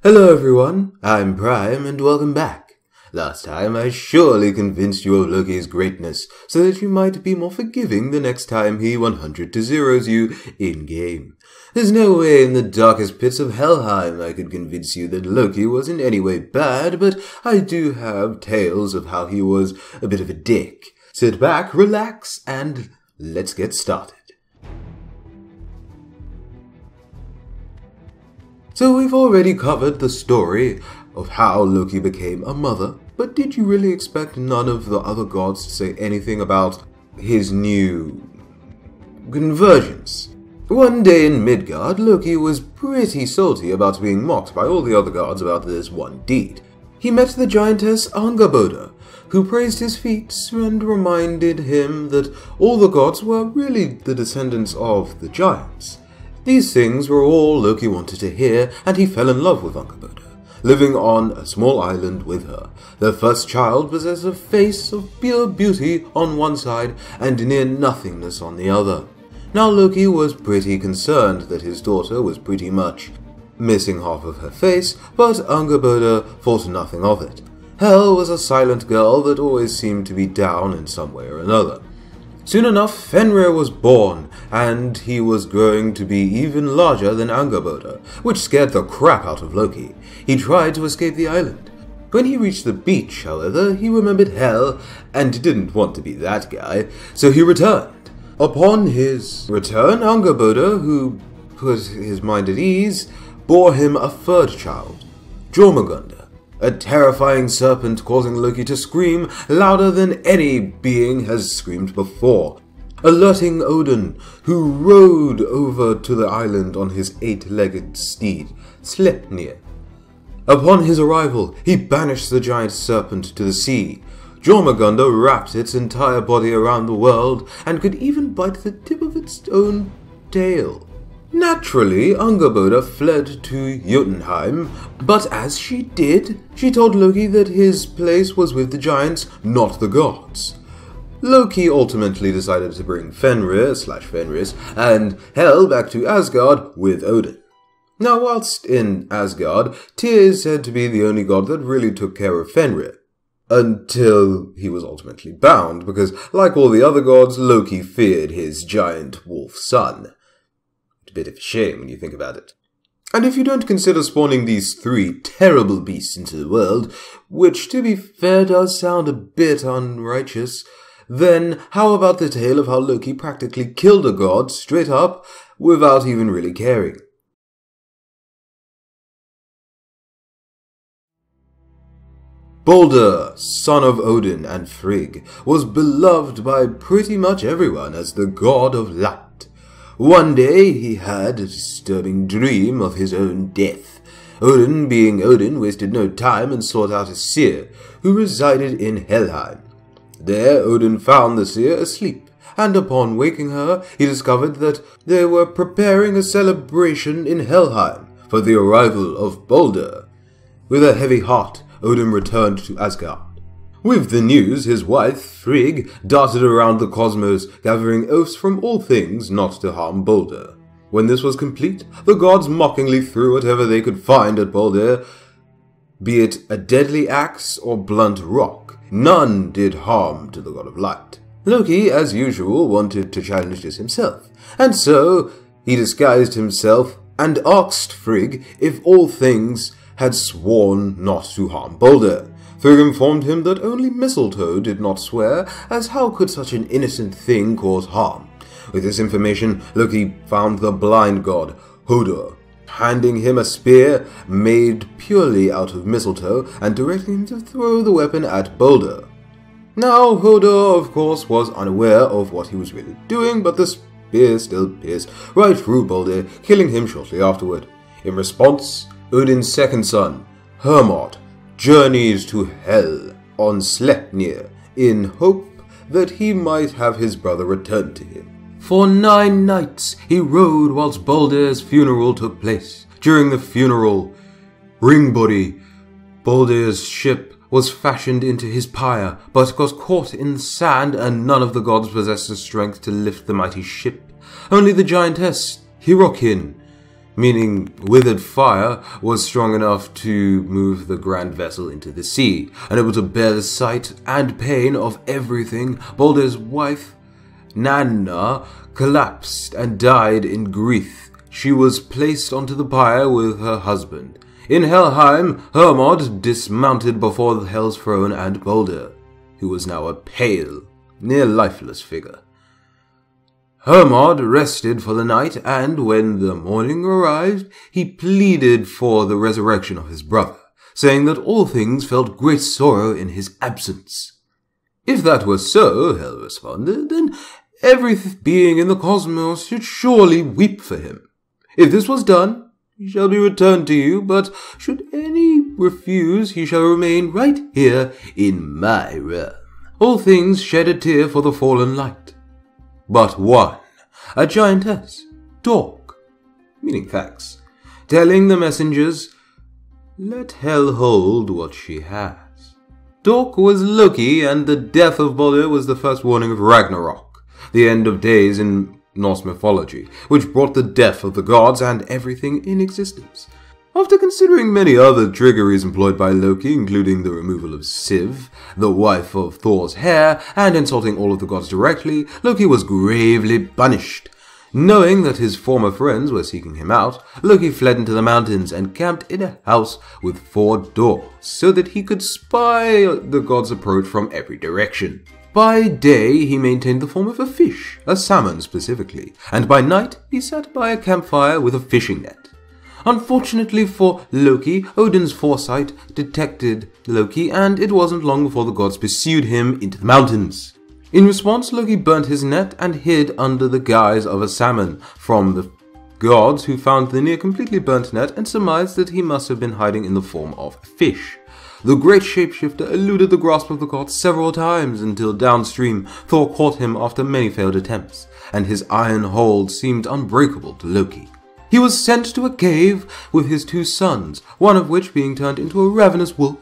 Hello everyone, I'm Prime and welcome back. Last time I surely convinced you of Loki's greatness so that you might be more forgiving the next time he 100 to zeros you in-game. There's no way in the darkest pits of Helheim I could convince you that Loki was in any way bad, but I do have tales of how he was a bit of a dick. Sit back, relax, and let's get started. So we've already covered the story of how Loki became a mother, but did you really expect none of the other gods to say anything about his new conversions? One day in Midgard, Loki was pretty salty about being mocked by all the other gods about this one deed. He met the giantess Angerboda, who praised his feats and reminded him that all the gods were really the descendants of the giants. These things were all Loki wanted to hear, and he fell in love with Angerboda, living on a small island with her. Their first child possessed a face of pure beauty on one side and near nothingness on the other. Now Loki was pretty concerned that his daughter was pretty much missing half of her face, but Angerboda thought nothing of it. Hel was a silent girl that always seemed to be down in some way or another. Soon enough, Fenrir was born, and he was growing to be even larger than Angerboda, which scared the crap out of Loki. He tried to escape the island. When he reached the beach, however, he remembered Hel, and didn't want to be that guy, so he returned. Upon his return, Angerboda, who put his mind at ease, bore him a third child, Jormungandr, a terrifying serpent causing Loki to scream louder than any being has screamed before, alerting Odin, who rode over to the island on his 8-legged steed, Sleipnir. Upon his arrival, he banished the giant serpent to the sea. Jormungandr wrapped its entire body around the world and could even bite the tip of its own tail. Naturally, Angerboda fled to Jotunheim, but as she did, she told Loki that his place was with the giants, not the gods. Loki ultimately decided to bring Fenris and Hel back to Asgard with Odin. Now, whilst in Asgard, Tyr is said to be the only god that really took care of Fenrir, until he was ultimately bound, because like all the other gods, Loki feared his giant wolf son. A bit of a shame when you think about it. And if you don't consider spawning these 3 terrible beasts into the world, which to be fair does sound a bit unrighteous, then how about the tale of how Loki practically killed a god straight up without even really caring? Baldur, son of Odin and Frigg, was beloved by pretty much everyone as the god of light. One day he had a disturbing dream of his own death. Odin, being Odin, wasted no time and sought out a seer, who resided in Helheim. There Odin found the seer asleep, and upon waking her, he discovered that they were preparing a celebration in Helheim for the arrival of Baldur. With a heavy heart, Odin returned to Asgard. With the news, his wife, Frigg, darted around the cosmos, gathering oaths from all things not to harm Baldur. When this was complete, the gods mockingly threw whatever they could find at Baldur, be it a deadly axe or blunt rock. None did harm to the god of light. Loki, as usual, wanted to challenge this himself, and so he disguised himself and asked Frigg if all things had sworn not to harm Baldur. Frigg informed him that only mistletoe did not swear, as how could such an innocent thing cause harm? With this information, Loki found the blind god, Hodor, handing him a spear made purely out of mistletoe and directing him to throw the weapon at Baldur. Now, Hodor, of course, was unaware of what he was really doing, but the spear still pierced right through Baldur, killing him shortly afterward. In response, Odin's second son, Hermod, journeys to Hel on Sleipnir in hope that he might have his brother return to him. For 9 nights he rode whilst Baldur's funeral took place. During the funeral, Ringbody, Baldur's ship, was fashioned into his pyre, but got caught in the sand, and none of the gods possessed the strength to lift the mighty ship. Only the giantess, Hirokin, meaning withered fire was strong enough to move the grand vessel into the sea, unable to bear the sight and pain of everything. Balder's wife, Nanna, collapsed and died in grief. She was placed onto the pyre with her husband. In Helheim, Hermod dismounted before the Hell's throne and Balder, who was now a pale, near lifeless figure. Hermod rested for the night, and when the morning arrived, he pleaded for the resurrection of his brother, saying that all things felt great sorrow in his absence. If that were so, Hel responded, then every being in the cosmos should surely weep for him. If this was done, he shall be returned to you, but should any refuse, he shall remain right here in my realm. All things shed a tear for the fallen light. But one, a giantess, talk, meaning thanks, telling the messengers, let Hel hold what she has. Talk was Loki, and the death of Balder was the first warning of Ragnarok, the end of days in Norse mythology, which brought the death of the gods and everything in existence. After considering many other trickeries employed by Loki, including the removal of Siv, the wife of Thor's hair, and insulting all of the gods directly, Loki was gravely punished. Knowing that his former friends were seeking him out, Loki fled into the mountains and camped in a house with 4 doors, so that he could spy the gods' approach from every direction. By day, he maintained the form of a fish, a salmon specifically, and by night, he sat by a campfire with a fishing net. Unfortunately for Loki, Odin's foresight detected Loki, and it wasn't long before the gods pursued him into the mountains. In response, Loki burnt his net and hid under the guise of a salmon from the gods, who found the near completely burnt net and surmised that he must have been hiding in the form of a fish. The great shapeshifter eluded the grasp of the gods several times until downstream Thor caught him after many failed attempts, and his iron hold seemed unbreakable to Loki. He was sent to a cave with his 2 sons, one of which being turned into a ravenous wolf,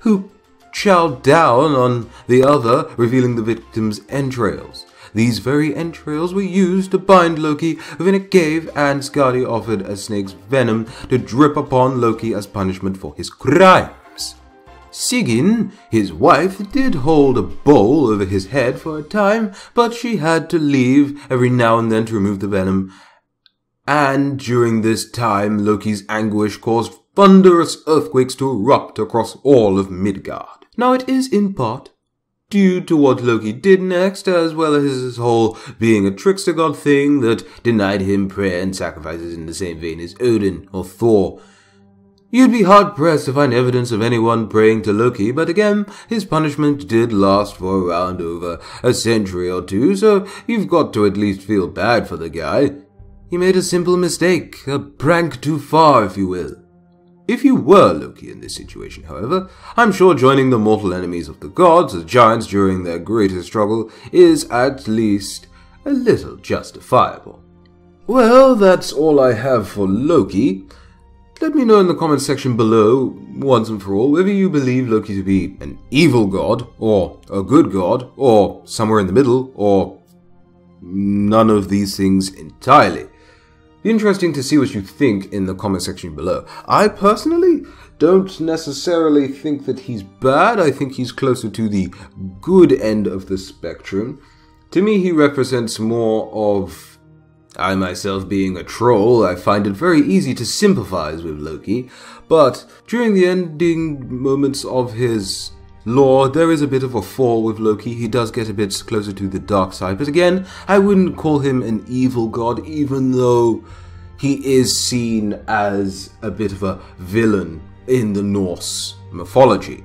who chowed down on the other, revealing the victim's entrails. These very entrails were used to bind Loki within a cave, and Skadi offered a snake's venom to drip upon Loki as punishment for his crimes. Sigyn, his wife, did hold a bowl over his head for a time, but she had to leave every now and then to remove the venom. And during this time, Loki's anguish caused thunderous earthquakes to erupt across all of Midgard. Now it is in part due to what Loki did next, as well as his whole being a trickster god thing that denied him prayer and sacrifices in the same vein as Odin or Thor. You'd be hard-pressed to find evidence of anyone praying to Loki, but again, his punishment did last for around over a century or 2, so you've got to at least feel bad for the guy. He made a simple mistake, a prank too far, if you will. If you were Loki in this situation, however, I'm sure joining the mortal enemies of the gods, the giants, during their greatest struggle is at least a little justifiable. Well, that's all I have for Loki. Let me know in the comments section below, once and for all, whether you believe Loki to be an evil god, or a good god, or somewhere in the middle, or none of these things entirely. Be interesting to see what you think in the comment section below. I personally don't necessarily think that he's bad. I think he's closer to the good end of the spectrum. To me, he represents more of I myself being a troll. I find it very easy to sympathize with Loki, but during the ending moments of his lore, there is a bit of a fall with Loki. He does get a bit closer to the dark side, but again, I wouldn't call him an evil god, even though he is seen as a bit of a villain in the Norse mythology.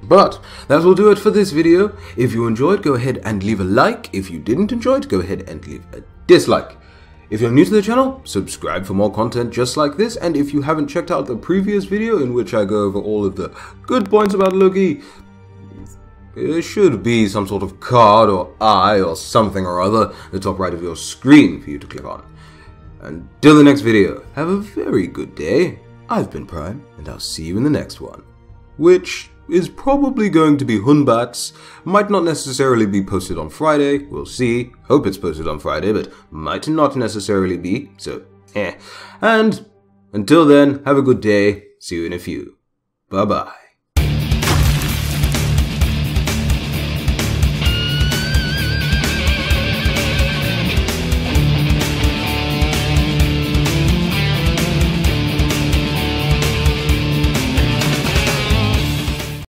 But that will do it for this video. If you enjoyed, go ahead and leave a like. If you didn't enjoy it, go ahead and leave a dislike. If you're new to the channel, subscribe for more content just like this, and if you haven't checked out the previous video in which I go over all of the good points about Loki, there should be some sort of card or eye or something or other at the top right of your screen for you to click on. Until the next video, have a very good day. I've been Prime, and I'll see you in the next one, which is probably going to be Hunbats. Might not necessarily be posted on Friday, we'll see. Hope it's posted on Friday, but might not necessarily be, so And Until then, have a good day. See you in a few. Bye-bye.